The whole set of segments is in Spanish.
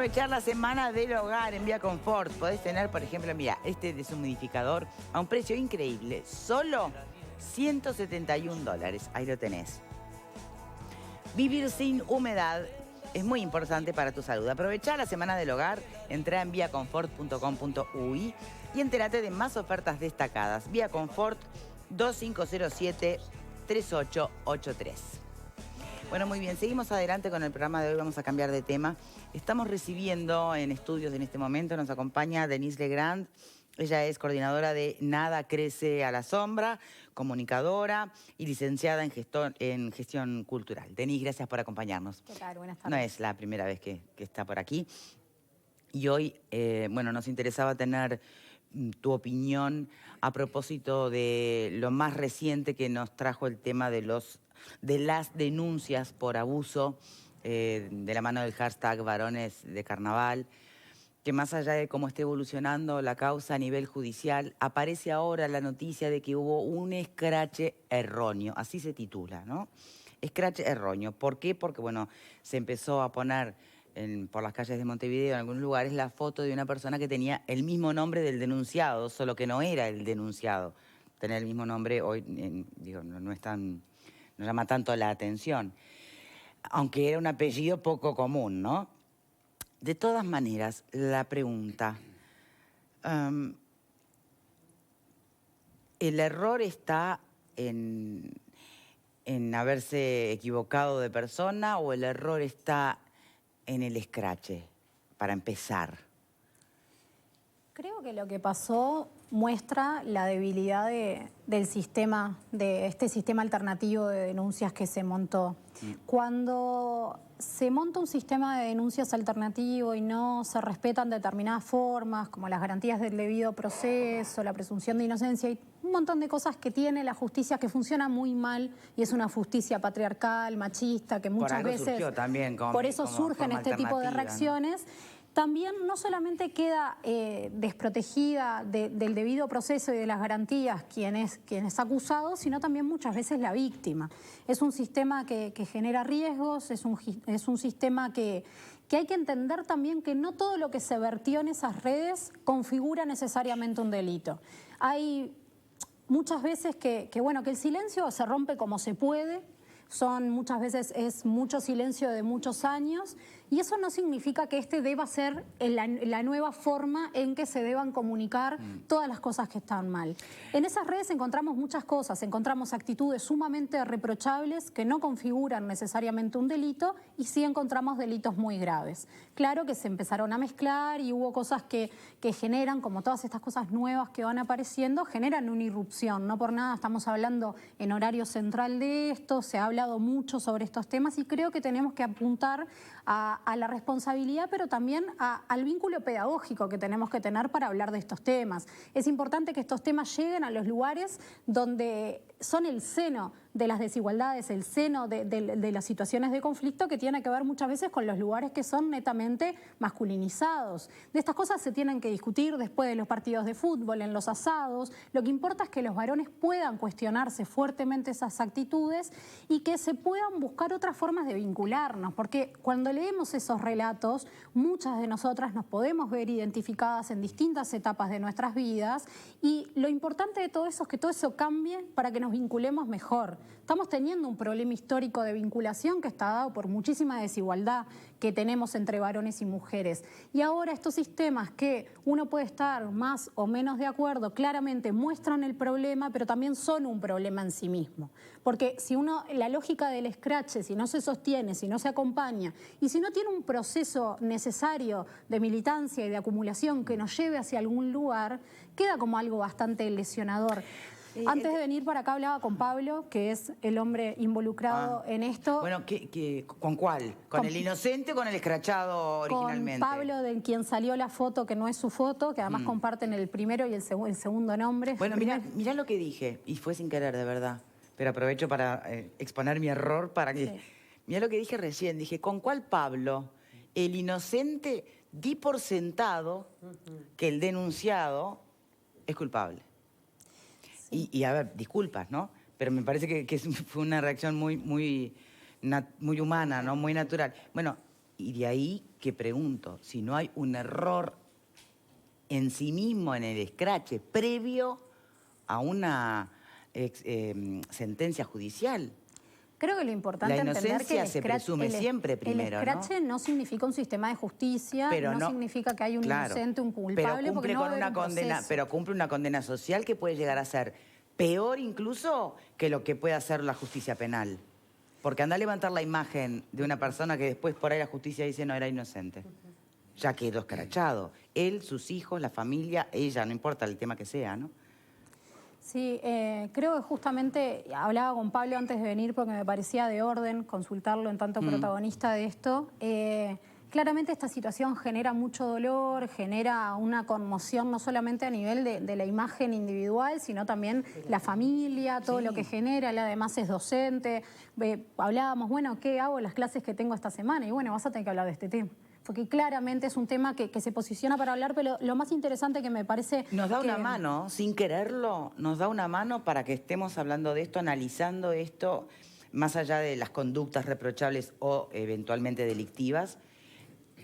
aprovechar la semana del hogar en Vía Confort. Podés tener, por ejemplo, mira, este deshumidificador a un precio increíble. Solo $171. Ahí lo tenés. Vivir sin humedad es muy importante para tu salud. Aprovecha la semana del hogar, entra en viaconfort.com.uy y entérate de más ofertas destacadas. Vía Confort 2507-3883. Bueno, muy bien, seguimos adelante con el programa de hoy, vamos a cambiar de tema. Estamos recibiendo en estudios en este momento, nos acompaña Denise Legrand. Ella es coordinadora de Nada Crece a la Sombra, comunicadora y licenciada en gestión cultural. Denise, gracias por acompañarnos. ¿Qué tal? Buenas tardes. No es la primera vez que está por aquí. Y hoy, bueno, nos interesaba tener tu opinión a propósito de lo más reciente que nos trajo el tema de las denuncias por abuso de la mano del hashtag Varones de Carnaval, que más allá de cómo esté evolucionando la causa a nivel judicial, aparece ahora la noticia de que hubo un escrache erróneo, así se titula, ¿no? Escrache erróneo. ¿Por qué? Porque, bueno, se empezó a poner por las calles de Montevideo, en algunos lugares, la foto de una persona que tenía el mismo nombre del denunciado, solo que no era el denunciado. Tener el mismo nombre hoy, digo, no es tan, no llama tanto la atención, aunque era un apellido poco común, ¿no? De todas maneras, la pregunta, ¿el error está en haberse equivocado de persona o el error está en el escrache, para empezar? Creo que lo que pasó muestra la debilidad del sistema, de este sistema alternativo de denuncias que se montó. Cuando se monta un sistema de denuncias alternativo y no se respetan determinadas formas, como las garantías del debido proceso, la presunción de inocencia y un montón de cosas que tiene la justicia que funciona muy mal y es una justicia patriarcal, machista, que muchas veces... También por eso surgen este tipo de reacciones, ¿no? También no solamente queda desprotegida del debido proceso y de las garantías quien es acusado, sino también muchas veces la víctima. Es un sistema que genera riesgos, es un sistema que hay que entender también que no todo lo que se vertió en esas redes configura necesariamente un delito. Hay muchas veces que el silencio se rompe como se puede. Muchas veces es mucho silencio de muchos años y eso no significa que este deba ser la nueva forma en que se deban comunicar todas las cosas que están mal. En esas redes encontramos muchas cosas, encontramos actitudes sumamente reprochables que no configuran necesariamente un delito y sí encontramos delitos muy graves. Claro que se empezaron a mezclar y hubo cosas que generan, como todas estas cosas nuevas que van apareciendo, generan una irrupción. No por nada estamos hablando en horario central de esto, se ha hablado mucho sobre estos temas y creo que tenemos que apuntar a la responsabilidad, pero también al vínculo pedagógico que tenemos que tener para hablar de estos temas. Es importante que estos temas lleguen a los lugares donde son el seno de las desigualdades, el seno de las situaciones de conflicto que tiene que ver muchas veces con los lugares que son netamente masculinizados. De estas cosas se tienen que discutir después de los partidos de fútbol, en los asados. Lo que importa es que los varones puedan cuestionarse fuertemente esas actitudes y que se puedan buscar otras formas de vincularnos, porque cuando leemos esos relatos, muchas de nosotras nos podemos ver identificadas en distintas etapas de nuestras vidas y lo importante de todo eso es que todo eso cambie para que nos vinculemos mejor. Estamos teniendo un problema histórico de vinculación que está dado por muchísima desigualdad que tenemos entre varones y mujeres. Y ahora estos sistemas que uno puede estar más o menos de acuerdo, claramente muestran el problema, pero también son un problema en sí mismo. Porque si la lógica del escrache, si no se sostiene, si no se acompaña y si no tiene un proceso necesario de militancia y de acumulación que nos lleve hacia algún lugar, queda como algo bastante lesionador. Antes de venir para acá hablaba con Pablo, que es el hombre involucrado en esto. Bueno, ¿con cuál? ¿Con el inocente o con el escrachado originalmente? Con Pablo, de quien salió la foto, que no es su foto, que además comparten el primero y el segundo nombre. Bueno, mirá lo que dije, y fue sin querer, de verdad. Pero aprovecho para exponer mi error para que... Sí. Mirá lo que dije recién, dije, ¿con cuál Pablo? El inocente, di por sentado que el denunciado es culpable. Y a ver, disculpas, ¿no? Pero me parece que fue una reacción muy humana, ¿no? Muy natural. Bueno, Y de ahí que pregunto, si no hay un error en sí mismo en el escrache previo a una sentencia judicial. Creo que lo importante es entender que se presume siempre primero, el escrache no significa un sistema de justicia, pero no significa que hay un inocente, un culpable, pero porque no va a haber un condena, proceso. pero cumple una condena social que puede llegar a ser peor incluso que lo que puede hacer la justicia penal. Porque anda a levantar la imagen de una persona que después por ahí la justicia dice no era inocente. Ya quedó escrachado. Él, sus hijos, la familia, ella, no importa el tema que sea, ¿no? Sí, creo que justamente hablaba con Pablo antes de venir porque me parecía de orden consultarlo en tanto protagonista de esto. Claramente esta situación genera mucho dolor, genera una conmoción no solamente a nivel de la imagen individual, sino también la familia, todo lo que genera. Él además es docente. Hablábamos, bueno, ¿qué hago en las clases que tengo esta semana? Y bueno, vas a tener que hablar de este tema. Porque claramente es un tema que se posiciona para hablar, pero lo más interesante que me parece... Nos da una mano, sin quererlo, nos da una mano para que estemos hablando de esto, analizando esto, más allá de las conductas reprochables o eventualmente delictivas,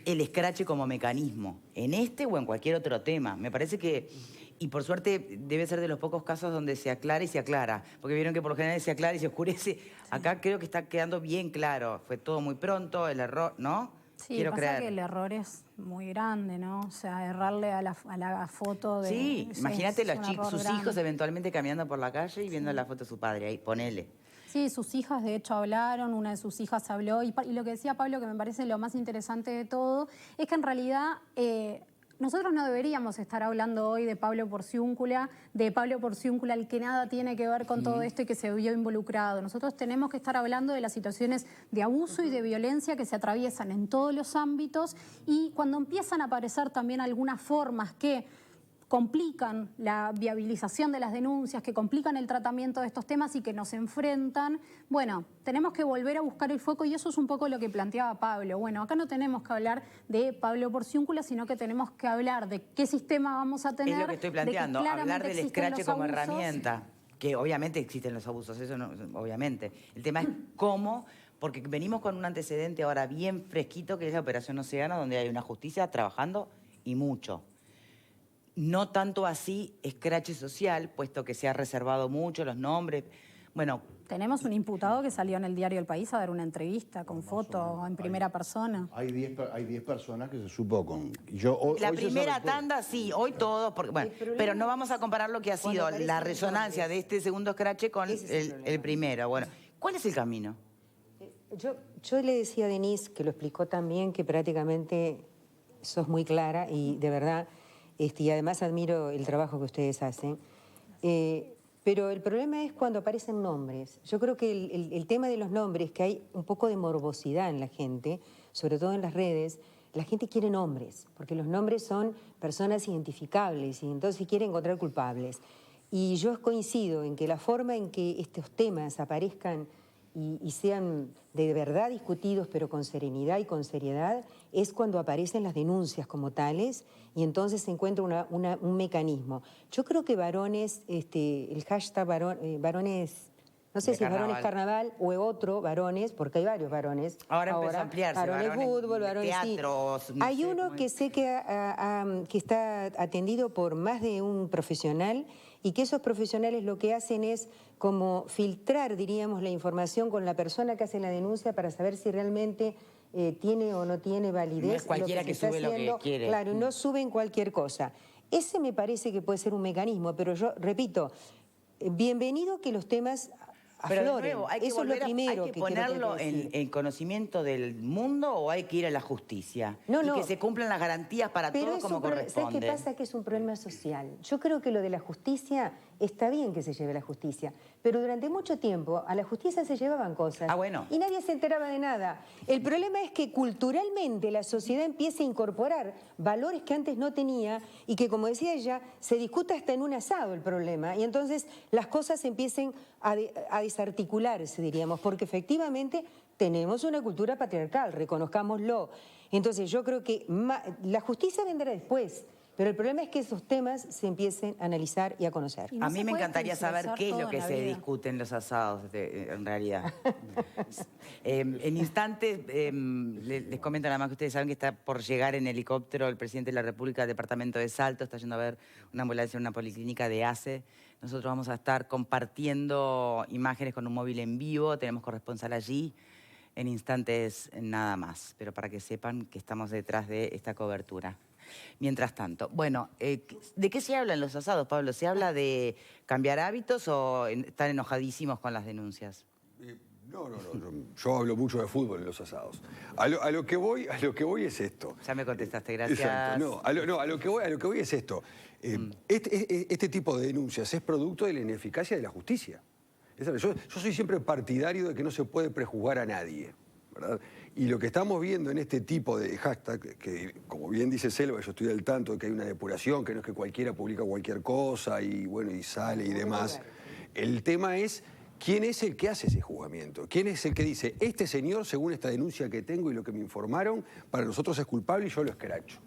el escrache como mecanismo, en este o en cualquier otro tema. Me parece que, y por suerte debe ser de los pocos casos donde se aclara y se aclara, porque vieron que por lo general se aclara y se oscurece. Acá creo que está quedando bien claro, fue todo muy pronto, el error, ¿no? Sí, quiero pasa creer que el error es muy grande, ¿no? O sea, errarle a la foto de... Sí, imagínate sus grande. hijos eventualmente caminando por la calle y viendo la foto de su padre, ahí, ponele. Sí, sus hijas de hecho hablaron, una de sus hijas habló, y lo que decía Pablo, que me parece lo más interesante de todo, es que en realidad... nosotros no deberíamos estar hablando hoy de Pablo Porciúncula, el que nada tiene que ver con todo esto y que se vio involucrado. Nosotros tenemos que estar hablando de las situaciones de abuso y de violencia que se atraviesan en todos los ámbitos, y cuando empiezan a aparecer también algunas formas que complican la viabilización de las denuncias, que complican el tratamiento de estos temas y que nos enfrentan, bueno, tenemos que volver a buscar el foco, y eso es un poco lo que planteaba Pablo. Bueno, acá no tenemos que hablar de Pablo Porciúncula, sino que tenemos que hablar de qué sistema vamos a tener. Es lo que estoy planteando, hablar del escrache como herramienta, que obviamente existen los abusos, eso no, obviamente. El tema es cómo, porque venimos con un antecedente ahora bien fresquito, que es la Operación Océano, donde hay una justicia trabajando y mucho. No tanto así escrache social, puesto que se ha reservado mucho los nombres. Bueno, tenemos un imputado que salió en el diario El País a dar una entrevista con foto en primera persona. Hay 10 personas que se supo con... La primera tanda sí, hoy todos, porque, bueno, pero no vamos a comparar lo que ha sido la resonancia de este segundo escrache con el primero. Bueno, ¿cuál es el camino? Yo le decía a Denise, que lo explicó también, que prácticamente sos muy clara y de verdad... y además admiro el trabajo que ustedes hacen, pero el problema es cuando aparecen nombres. Yo creo que el tema de los nombres, que hay un poco de morbosidad en la gente, sobre todo en las redes, la gente quiere nombres, porque los nombres son personas identificables y entonces quiere encontrar culpables. Y yo coincido en que la forma en que estos temas aparezcan y sean de verdad discutidos, pero con serenidad y con seriedad, es cuando aparecen las denuncias como tales y entonces se encuentra un mecanismo. Yo creo que varones, el hashtag varones, no sé si es varones carnaval o otro varones, porque hay varios varones. Ahora empieza a ampliarse. Varones fútbol, varones teatros. Sí. Hay uno que sé que está atendido por más de un profesional y que esos profesionales lo que hacen es como filtrar, diríamos, la información con la persona que hace la denuncia para saber si realmente tiene o no tiene validez. No es cualquiera que sube lo que quiere. Claro, no suben cualquier cosa. Ese me parece que puede ser un mecanismo, pero yo repito, bienvenido que los temas afloren. Pero de nuevo, hay que eso es lo primero hay que ponerlo en conocimiento del mundo, o hay que ir a la justicia. No, y que se cumplan las garantías para todos como corresponde. ¿Sabes qué pasa? Que es un problema social. Yo creo que lo de la justicia, está bien que se lleve la justicia, pero durante mucho tiempo a la justicia se llevaban cosas. Ah, bueno. Y nadie se enteraba de nada. El problema es que culturalmente la sociedad empieza a incorporar valores que antes no tenía y que, como decía ella, se discuta hasta en un asado el problema. Y entonces las cosas empiecen a desarticularse, diríamos, porque efectivamente tenemos una cultura patriarcal, reconozcámoslo. Entonces yo creo que la justicia vendrá después, Pero el problema es que esos temas se empiecen a analizar y a conocer. Y no A mí se me puede encantaría saber tergiversar qué es todo lo que en la se vida. discute en los asados, en realidad. En instantes, les comento nada más que ustedes saben que está por llegar en helicóptero el presidente de la República al departamento de Salto, está yendo a ver una ambulancia en una policlínica de ACE. Nosotros vamos a estar compartiendo imágenes con un móvil en vivo, tenemos corresponsal allí. En instantes nada más, pero para que sepan que estamos detrás de esta cobertura. Mientras tanto, bueno, ¿de qué se habla en los asados, Pablo? ¿Se habla de cambiar hábitos o están enojadísimos con las denuncias? No. Yo hablo mucho de fútbol en los asados. A lo que voy es esto. Ya me contestaste, gracias. Exacto. A lo que voy es esto. Este tipo de denuncias es producto de la ineficacia de la justicia. Yo soy siempre partidario de que no se puede prejuzgar a nadie, ¿verdad? Y lo que estamos viendo en este tipo de hashtag, que como bien dice Selva, yo estoy al tanto de que hay una depuración, que no es que cualquiera publica cualquier cosa y bueno, y sale y demás. El tema es quién es el que hace ese juzgamiento, quién es el que dice, este señor, según esta denuncia que tengo y lo que me informaron, para nosotros es culpable y yo lo escracho.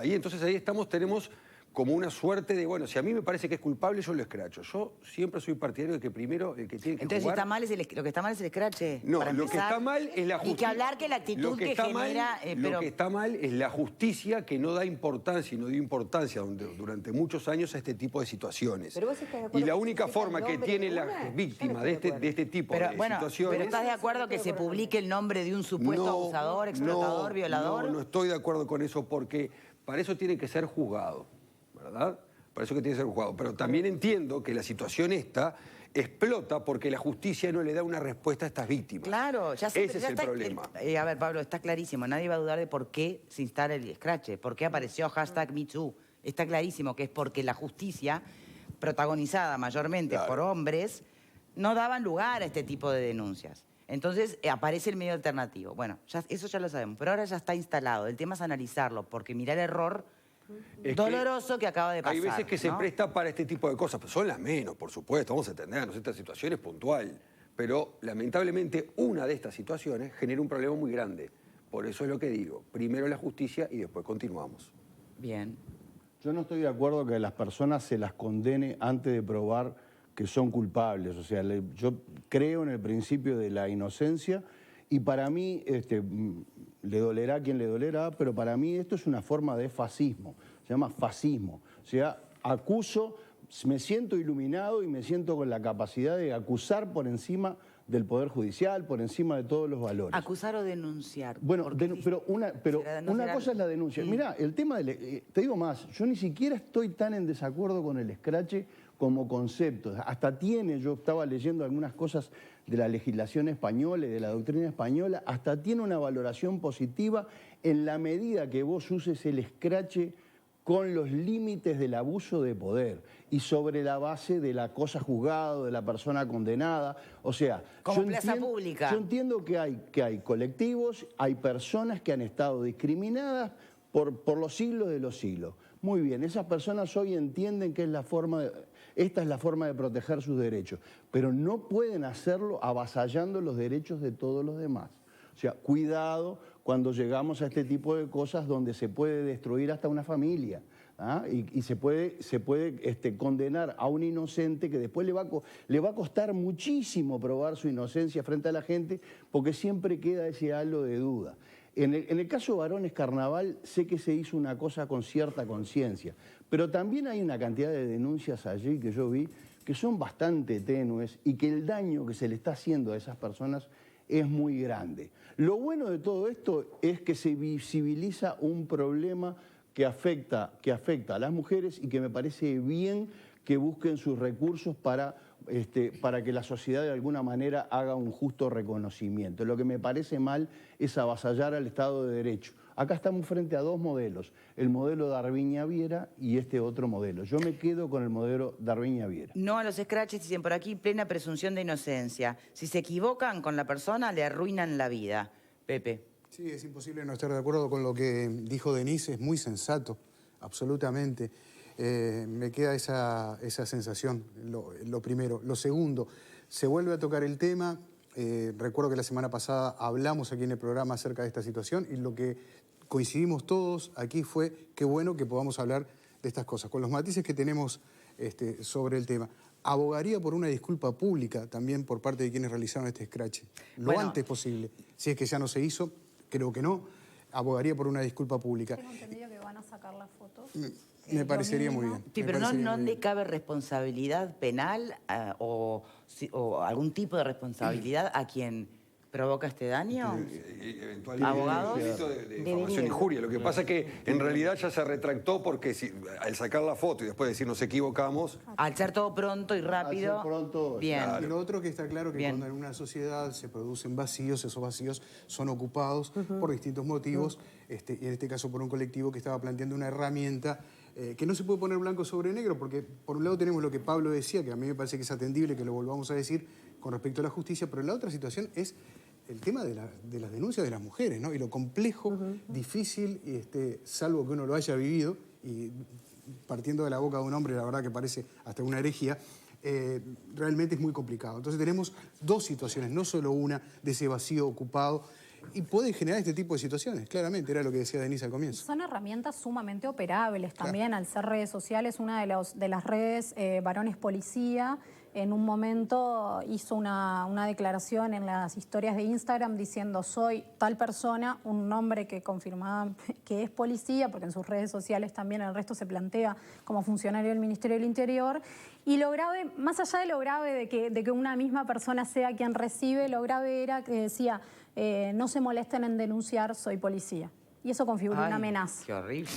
Entonces ahí tenemos como una suerte de, bueno, si a mí me parece que es culpable, yo lo escracho. Yo siempre soy partidario de que primero el que tiene que Entonces, jugar... lo que está mal es el escrache. No, para lo que empezar. está mal es la justicia. Y que hablar que la actitud que genera... Lo que está mal es la justicia que no da importancia y no dio importancia durante muchos años a este tipo de situaciones. Pero vos estás de acuerdo Y la que única se forma sepa el que nombre tiene de la una. víctima Yo no estoy de este tipo Pero, de bueno, situaciones... pero ¿estás de acuerdo que se publique el nombre de un supuesto abusador, explotador, violador? No estoy de acuerdo con eso porque para eso tiene que ser juzgado, ¿verdad? Para eso que tiene que ser juzgado. Pero también entiendo que la situación esta explota porque la justicia no le da una respuesta a estas víctimas. Claro, ya sé, Ese pero es el problema. A ver, Pablo, está clarísimo. Nadie va a dudar de por qué se instala el escrache, por qué apareció hashtag #MeToo. Está clarísimo que es porque la justicia, protagonizada mayormente por hombres, no daban lugar a este tipo de denuncias. Entonces aparece el medio alternativo. Bueno, eso ya lo sabemos, pero ahora ya está instalado. El tema es analizarlo, porque mirá el error doloroso que acaba de pasar. Hay veces que se ¿no? presta para este tipo de cosas, pero son las menos, por supuesto, vamos a entendernos, esta situación es puntual. Pero lamentablemente una de estas situaciones genera un problema muy grande. Por eso es lo que digo, primero la justicia y después continuamos. Bien. Yo no estoy de acuerdo que a las personas se las condene antes de probar que son culpables. O sea, yo creo en el principio de la inocencia y para mí, le dolerá a quien le dolerá, pero para mí esto es una forma de fascismo. Se llama fascismo. O sea, acuso, me siento iluminado y me siento con la capacidad de acusar por encima del Poder Judicial, por encima de todos los valores. ¿Acusar o denunciar? Bueno, pero una cosa es la denuncia. Mirá, el tema te digo más, yo ni siquiera estoy tan en desacuerdo con el escrache como concepto. Hasta yo estaba leyendo algunas cosas de la legislación española y de la doctrina española, hasta tiene una valoración positiva en la medida que vos uses el escrache con los límites del abuso de poder y sobre la base de la cosa juzgada, de la persona condenada. O sea, como plaza pública. Yo entiendo que hay colectivos, hay personas que han estado discriminadas por los siglos de los siglos. Muy bien, esas personas hoy entienden que esta es la forma de proteger sus derechos, pero no pueden hacerlo avasallando los derechos de todos los demás. O sea, cuidado cuando llegamos a este tipo de cosas donde se puede destruir hasta una familia, ¿ah? Y se puede condenar a un inocente que después le va a costar muchísimo probar su inocencia frente a la gente porque siempre queda ese halo de duda. En el caso Varones Carnaval sé que se hizo una cosa con cierta conciencia, pero también hay una cantidad de denuncias allí que yo vi que son bastante tenues y que el daño que se le está haciendo a esas personas es muy grande. Lo bueno de todo esto es que se visibiliza un problema que afecta a las mujeres y que me parece bien que busquen sus recursos para que la sociedad de alguna manera haga un justo reconocimiento. Lo que me parece mal es avasallar al Estado de Derecho. Acá estamos frente a dos modelos, el modelo Darviña Viera y este otro modelo. Yo me quedo con el modelo Darviña Viera. No a los escraches, dicen por aquí, plena presunción de inocencia. Si se equivocan con la persona, le arruinan la vida. Pepe. Sí, es imposible no estar de acuerdo con lo que dijo Denise, es muy sensato, absolutamente. Me queda esa sensación, lo primero. Lo segundo, se vuelve a tocar el tema, Recuerdo que la semana pasada hablamos aquí en el programa acerca de esta situación y lo que coincidimos todos aquí fue qué bueno que podamos hablar de estas cosas, con los matices que tenemos sobre el tema. Abogaría por una disculpa pública también por parte de quienes realizaron este scratch lo antes posible. Si es que ya no se hizo, creo que no, abogaría por una disculpa pública. Tengo entendido que van a sacar las fotos. Me parecería muy bien. Sí, pero no le cabe responsabilidad penal o algún tipo de responsabilidad a quien provoca este daño. ¿Abogados? De difamación e injuria. Lo que pasa es que en realidad ya se retractó porque al sacar la foto y después decir nos equivocamos. Al ser todo pronto y rápido. Al ser pronto, bien. Y lo otro que está claro que cuando en una sociedad se producen vacíos, esos vacíos son ocupados por distintos motivos, y en este caso por un colectivo que estaba planteando una herramienta que no se puede poner blanco sobre negro, porque por un lado tenemos lo que Pablo decía, que a mí me parece que es atendible que lo volvamos a decir con respecto a la justicia, pero la otra situación es el tema de las denuncias de las mujeres, ¿no? Y lo complejo, difícil, salvo que uno lo haya vivido, y partiendo de la boca de un hombre, la verdad que parece hasta una herejía, realmente es muy complicado. Entonces tenemos dos situaciones, no solo una de ese vacío ocupado, y pueden generar este tipo de situaciones, claramente, era lo que decía Denise al comienzo. Son herramientas sumamente operables también, al ser redes sociales. Una de las redes, Varones Policía, en un momento hizo una declaración en las historias de Instagram diciendo soy tal persona, un nombre que confirmaba que es policía, porque en sus redes sociales también el resto se plantea como funcionario del Ministerio del Interior. Y lo grave, más allá de lo grave de que una misma persona sea quien recibe, lo grave era que decía no se molesten en denunciar, soy policía. Y eso configuró una amenaza. Qué horrible.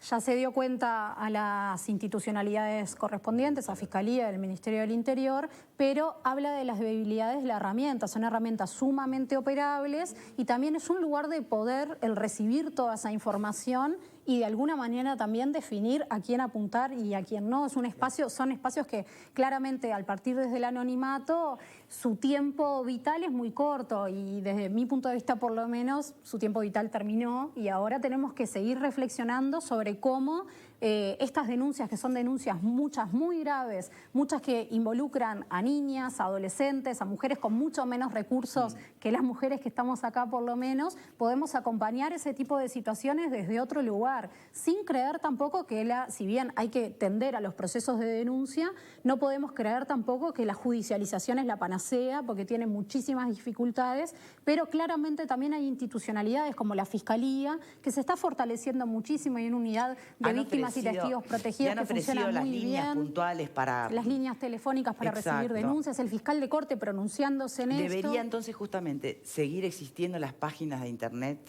Ya se dio cuenta a las institucionalidades correspondientes, a Fiscalía del Ministerio del Interior, pero habla de las debilidades de la herramienta. Son herramientas sumamente operables y también es un lugar de poder el recibir toda esa información y de alguna manera también definir a quién apuntar y a quién no. Son espacios que claramente al partir desde el anonimato su tiempo vital es muy corto y desde mi punto de vista por lo menos su tiempo vital terminó y ahora tenemos que seguir reflexionando sobre cómo estas denuncias, que son denuncias muchas muy graves, muchas que involucran a niñas, a adolescentes, a mujeres con mucho menos recursos que las mujeres que estamos acá por lo menos, podemos acompañar ese tipo de situaciones desde otro lugar, sin creer tampoco que si bien hay que tender a los procesos de denuncia, no podemos creer tampoco que la judicialización es la panacea, porque tiene muchísimas dificultades, pero claramente también hay institucionalidades como la Fiscalía, que se está fortaleciendo muchísimo y en unidad de víctimas y testigos protegidos que funcionan muy bien. Líneas puntuales para... Las líneas telefónicas para recibir denuncias, el fiscal de corte pronunciándose en esto. ¿Debería entonces justamente seguir existiendo las páginas de internet?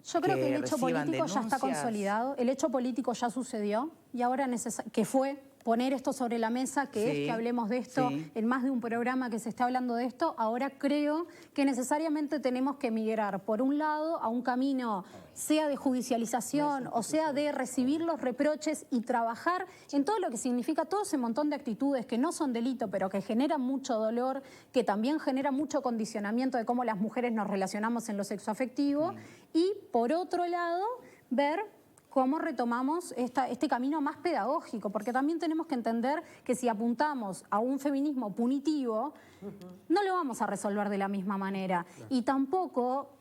Yo creo que el hecho político ya está consolidado, el hecho político ya sucedió y ahora que fue poner esto sobre la mesa, que es que hablemos de esto en más de un programa que se está hablando de esto, ahora creo que necesariamente tenemos que migrar por un lado a un camino sea de judicialización o sea de recibir los reproches y trabajar en todo lo que significa todo ese montón de actitudes que no son delito pero que generan mucho dolor, que también generan mucho condicionamiento de cómo las mujeres nos relacionamos en lo sexoafectivo y por otro lado ver cómo retomamos este camino más pedagógico, porque también tenemos que entender que si apuntamos a un feminismo punitivo, no lo vamos a resolver de la misma manera. Y tampoco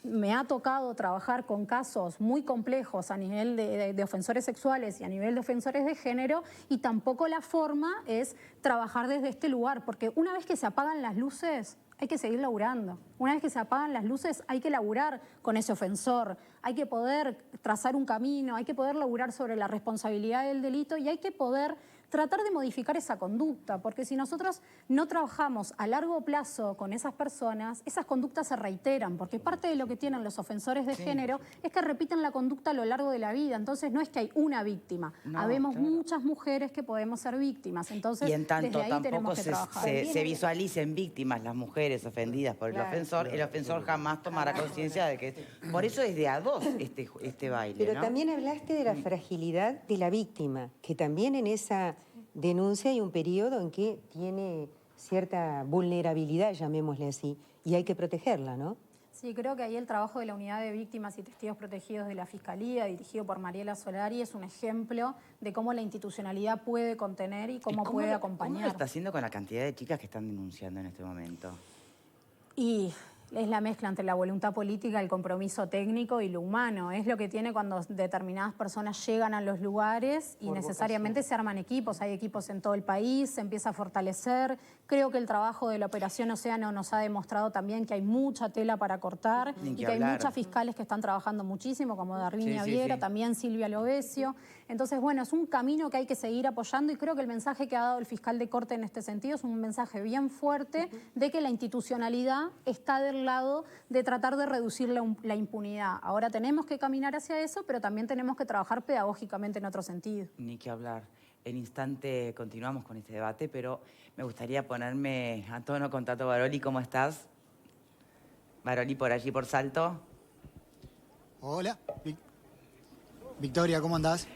me ha tocado trabajar con casos muy complejos a nivel de ofensores sexuales y a nivel de ofensores de género, y tampoco la forma es trabajar desde este lugar, porque una vez que se apagan las luces, hay que seguir laburando. Una vez que se apagan las luces, hay que laburar con ese ofensor, hay que poder trazar un camino, hay que poder laburar sobre la responsabilidad del delito y hay que poder tratar de modificar esa conducta, porque si nosotros no trabajamos a largo plazo con esas personas, esas conductas se reiteran, porque parte de lo que tienen los ofensores de género es que repiten la conducta a lo largo de la vida, entonces no es que hay una víctima, habemos muchas mujeres que podemos ser víctimas, entonces y en tanto desde ahí tenemos que trabajar. se visualicen víctimas las mujeres ofendidas por el ofensor jamás tomará conciencia de que... Por eso es de a dos este baile, Pero ¿no? también hablaste de la fragilidad de la víctima, que también en esa denuncia hay un periodo en que tiene cierta vulnerabilidad, llamémosle así, y hay que protegerla, ¿no? Sí, creo que ahí el trabajo de la Unidad de Víctimas y Testigos Protegidos de la Fiscalía, dirigido por Mariela Solari, es un ejemplo de cómo la institucionalidad puede contener y cómo puede acompañar. ¿Cómo lo está haciendo con la cantidad de chicas que están denunciando en este momento? Y es la mezcla entre la voluntad política, el compromiso técnico y lo humano. Es lo que tiene cuando determinadas personas llegan a los lugares y necesariamente se arman equipos. Hay equipos en todo el país, se empieza a fortalecer. Creo que el trabajo de la Operación Océano nos ha demostrado también que hay mucha tela para cortar y que hay muchas fiscales que están trabajando muchísimo, como Darlinia Viera, también Silvia Lovesio. Entonces, bueno, es un camino que hay que seguir apoyando y creo que el mensaje que ha dado el fiscal de corte en este sentido es un mensaje bien fuerte de que la institucionalidad está del lado de tratar de reducir la impunidad. Ahora tenemos que caminar hacia eso, pero también tenemos que trabajar pedagógicamente en otro sentido. Ni que hablar. En instante continuamos con este debate, pero me gustaría ponerme a tono con Tato Baroli. ¿Cómo estás? Baroli, por allí, por Salto. Hola. Victoria, ¿cómo andás?